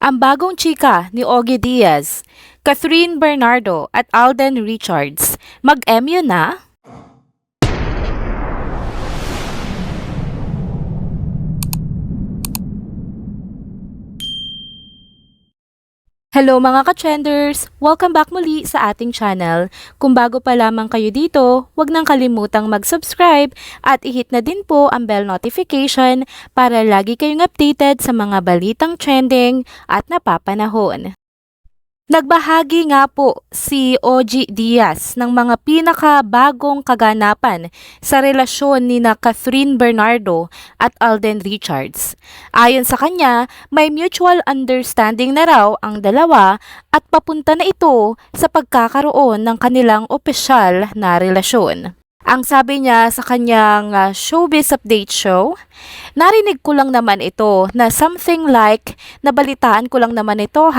Ang bagong chika ni Ogie Diaz, Catherine Bernardo at Alden Richards, mag-MU na? Hello mga ka-trenders! Welcome back muli sa ating channel. Kung bago pa lamang kayo dito, huwag nang kalimutang mag-subscribe at i-hit na din po ang bell notification para lagi kayong updated sa mga balitang trending at napapanahon. Nagbahagi nga po si Ogie Diaz ng mga pinakabagong kaganapan sa relasyon ni na Catherine Bernardo at Alden Richards. Ayon sa kanya, may mutual understanding na raw ang dalawa at papunta na ito sa pagkakaroon ng kanilang opisyal na relasyon. Ang sabi niya sa kanyang showbiz update show, narinig ko lang naman ito na something like, nabalitaan ko lang naman ito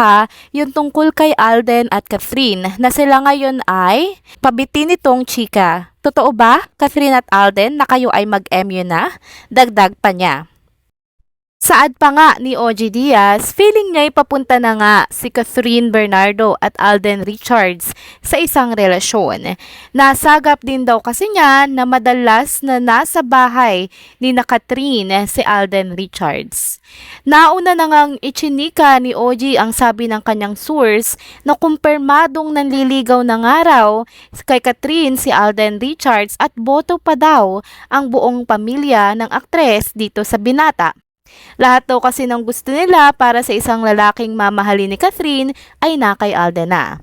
yung tungkol kay Alden at Catherine na sila ngayon ay pabitin nitong chika. Totoo ba, Catherine at Alden, na kayo ay mag-MU na? Dagdag pa niya. Saad pa nga ni Ogie Diaz, feeling niya papunta na nga si Catherine Bernardo at Alden Richards sa isang relasyon. Nasagap din daw kasi niya na madalas na nasa bahay ni na Catherine si Alden Richards. Nauna na ngang ichinika ni Ogie ang sabi ng kanyang source na kumpirmadong nanliligaw na nga raw kay Catherine si Alden Richards at boto pa daw ang buong pamilya ng aktres dito sa binata. Lahat daw kasi ng gusto nila para sa isang lalaking mamahalin ni Catherine ay na kay Alden na.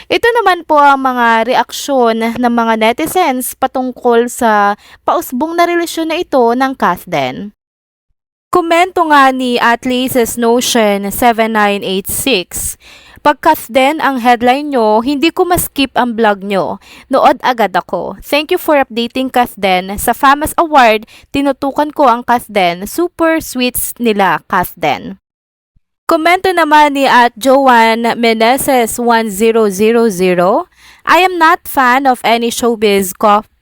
Ito naman po ang mga reaksyon ng mga netizens patungkol sa pausbong na relasyon na ito ng Catherine. Komento nga ni Atlases Notion 7986, pagkas din ang headline nyo, hindi ko maskip ang vlog nyo. Nood agad ako. Thank you for updating Kasden. Sa FAMAS Award, tinutukan ko ang Kasden. Super sweets nila, Kasden. Komento naman ni at Joanne Meneses 1000. I am not fan of any showbiz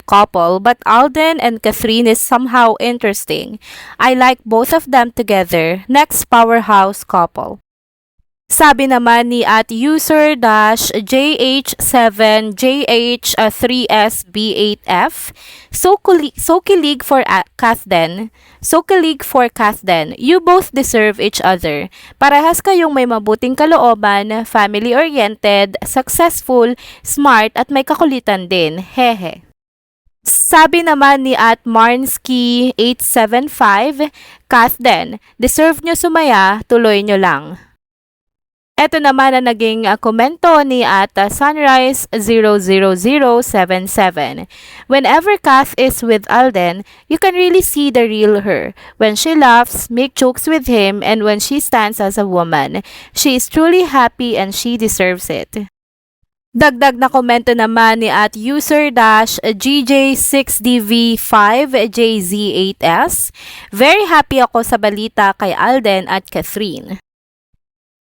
couple, but Alden and Catherine is somehow interesting. I like both of them together. Next powerhouse couple. Sabi naman ni at user-JH7JH3SB8F, so kilig for Catherine. So kilig for Catherine. You both deserve each other. Parehas kayong may mabuting kalooban, family-oriented, successful, smart at may kakulitan din. Hehe. Sabi naman ni at Marnsky875, Catherine, deserve nyo sumaya, tuloy nyo lang. Ito naman ang naging komento ni at Sunrise00077. Whenever Kath is with Alden, you can really see the real her. When she laughs, make jokes with him, and when she stands as a woman, she is truly happy and she deserves it. Dagdag na komento naman ni at user-GJ6DV5JZ8S. Very happy ako sa balita kay Alden at Catherine.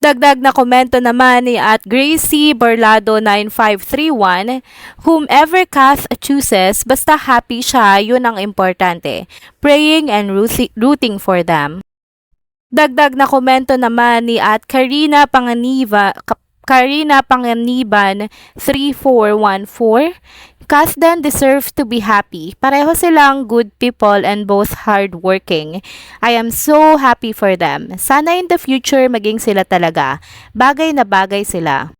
Dagdag na komento naman ni at Gracie Borlado 9531, whomever Kath chooses, basta happy siya, yun ang importante. Praying and rooting for them. Dagdag na komento naman ni at Karina Panganiban 3414, Kasden deserves to be happy. Pareho silang good people and both hardworking. I am so happy for them. Sana in the future maging sila talaga. Bagay na bagay sila.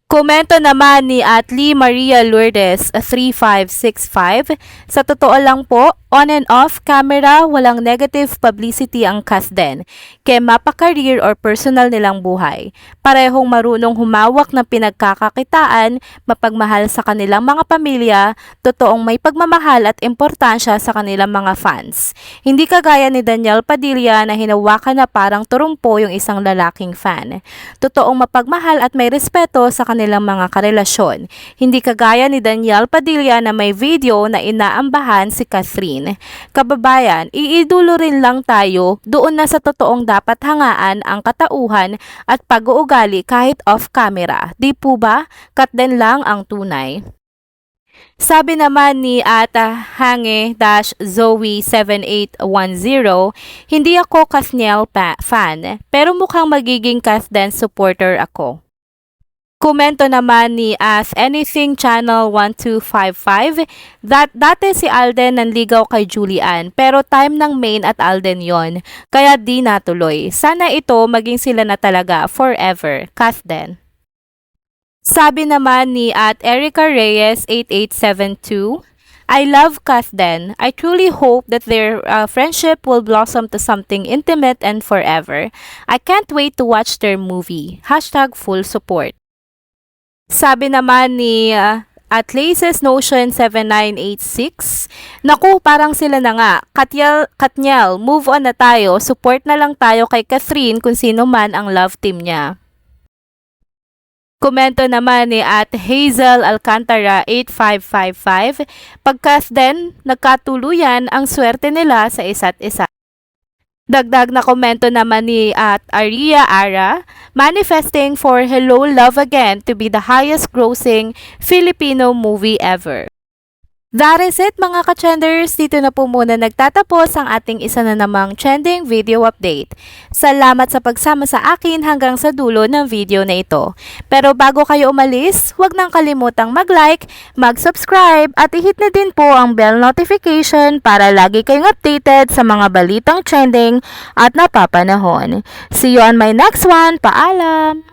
Komento naman ni at Lee Maria Lourdes 3565, sa totoo lang po, on and off camera, walang negative publicity ang Kasden, kaya mapa-career or personal nilang buhay. Parehong marunong humawak ng pinagkakakitaan, mapagmahal sa kanilang mga pamilya, totoong may pagmamahal at importansya sa kanilang mga fans. Hindi kagaya ni Daniel Padilla na hinawakan na parang turumpo yung isang lalaking fan. Totoong mapagmahal at may respeto sa kanilang mga karelasyon. Hindi kagaya ni Daniel Padilla na may video na inaambahan si Catherine. Kababayan, iidulo rin lang tayo doon na sa totoong dapat hangaan ang katauhan at pag-uugali kahit off camera. Di po ba? Kat din lang ang tunay. Sabi naman ni Hange-Zoe7810, hindi ako Kathniel fan, pero mukhang magiging Kathden supporter ako. Komento naman ni As Anything Channel 1255 dati si Alden nanligaw kay Julian pero time ng Main at Alden yon kaya di natuloy. Sana ito maging sila na talaga forever. Kathden. Sabi naman ni at Erica Reyes 8872, I love Kathden. I truly hope that their friendship will blossom to something intimate and forever. I can't wait to watch their movie. #full support. Sabi naman ni at Laces Notion 7986, naku, parang sila na nga. Katniel, move on na tayo. Support na lang tayo kay Catherine kung sino man ang love team niya. Komento naman ni at Hazel Alcantara 8555, pagkas din, nagkatuluyan ang swerte nila sa isa't isa. Dagdag na komento naman ni at Aria Ara, manifesting for Hello Love Again to be the highest grossing Filipino movie ever. That is it mga ka-trenders, dito na po muna nagtatapos ang ating isa na namang trending video update. Salamat sa pagsama sa akin hanggang sa dulo ng video na ito. Pero bago kayo umalis, huwag nang kalimutang mag-like, mag-subscribe at i-hit na din po ang bell notification para lagi kayong updated sa mga balitang trending at napapanahon. See you on my next one. Paalam!